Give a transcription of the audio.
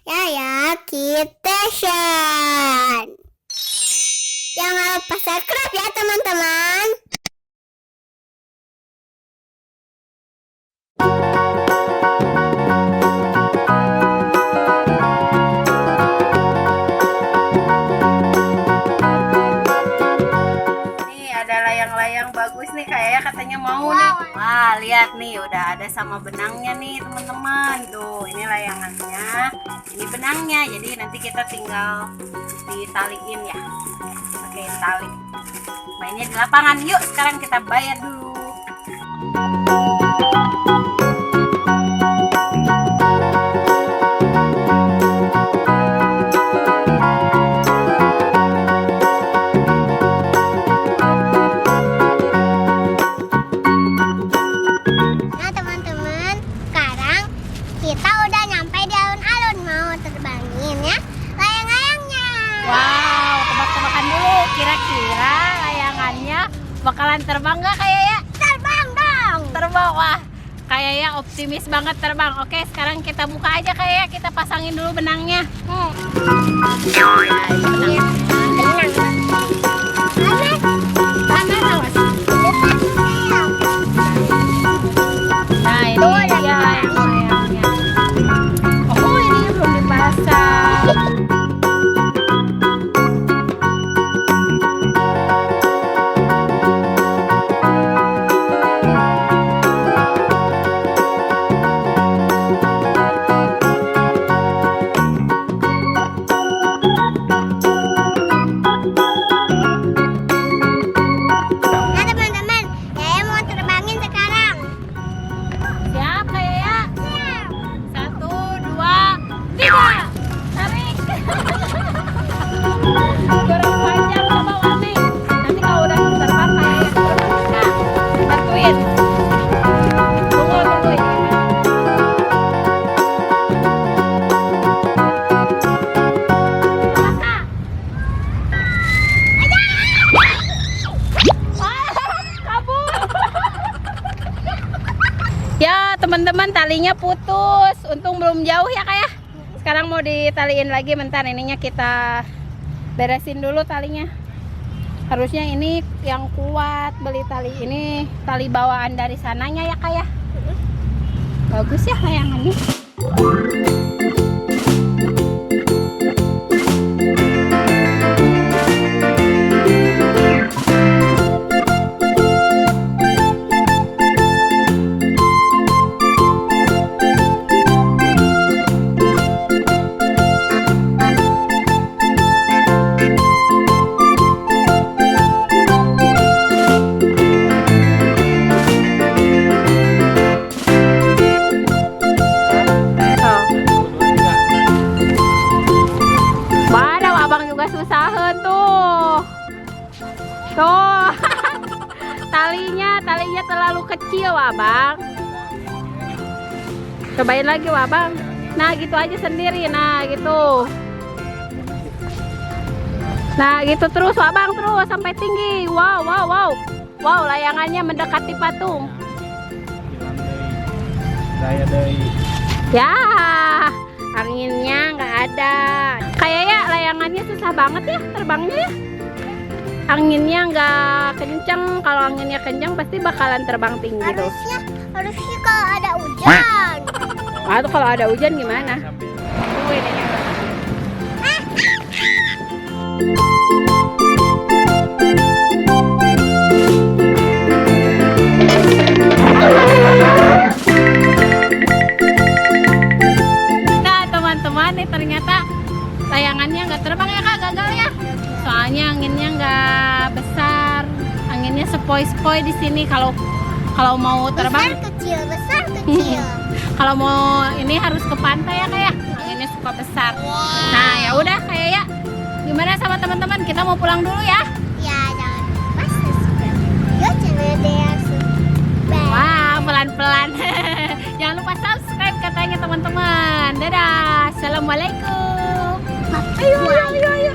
Yaya Kitchen. Jangan lupa subscribe ya teman-teman. Nih ada layang-layang bagus nih, kayaknya katanya mau nih. Wah, lihat nih udah ada sama benangnya nih teman-teman. Tuh, ini layangannya, ini benangnya. Jadi nanti kita tinggal ditaliin ya, pakai tali. Mainnya di lapangan. Yuk, sekarang kita bayar dulu. Nah teman-teman, sekarang kita udah nyampe di alun-alun. Mau terbangin ya layang-layangnya. Wow, tebak-tebakan dulu. Kira-kira layangannya bakalan terbang nggak kayak ya? Terbang dong. Terbang, wah. Kayaknya optimis banget terbang. Oke, sekarang kita buka aja kayak kita pasangin dulu benangnya. Nah, ini dia layang-layangnya. Oh, ini belum dipasang. Nah teman-teman, Yaya mau terbangin sekarang. Siap kayak ya? 1, 2, 3. Tarik. Kurang panjang coba Wami. Nanti kalau udah terbang kayak ya. Nah, bantuin. Tunggu ini. Masa? Wah, kabur. Ya teman-teman, talinya putus. Untung belum jauh ya kak ya. Sekarang mau ditaliin lagi, bentar ininya kita beresin dulu talinya. Harusnya ini yang kuat, beli tali ini tali bawaan dari sananya ya kak ya. Bagus ya layangannya. Mana abang juga susahan tuh. Tuh. talinya terlalu kecil abang. Cobain lagi abang. Nah gitu aja sendiri. Nah gitu. Nah gitu terus abang, terus sampai tinggi. Wow wow wow. Wow, layangannya mendekati patung. Ya, anginnya nggak ada. Kayaknya layangannya susah banget ya terbangnya ya. Anginnya nggak kenceng. Kalau anginnya kenceng pasti bakalan terbang tinggi tuh. Harusnya kalau ada hujan. Atau kalau ada hujan gimana? Tunggu ini. Nah teman-teman, nih ternyata layangannya nggak terbang ya kak, gagal ya. Soalnya anginnya nggak besar, anginnya sepoi-sepoi di sini. Kalau mau terbang, Besar kecil. kalau mau ini harus ke pantai ya kak ya, anginnya suka besar. Nah ya udah kayak ya, gimana sama teman-teman, kita mau pulang dulu ya. Ya jangan lupa subscribe. Yo channel Dea Subscribe. Wah, pelan-pelan. Jangan lupa subscribe katanya teman-teman. Dadah. Assalamualaikum. Ayo. Ayo.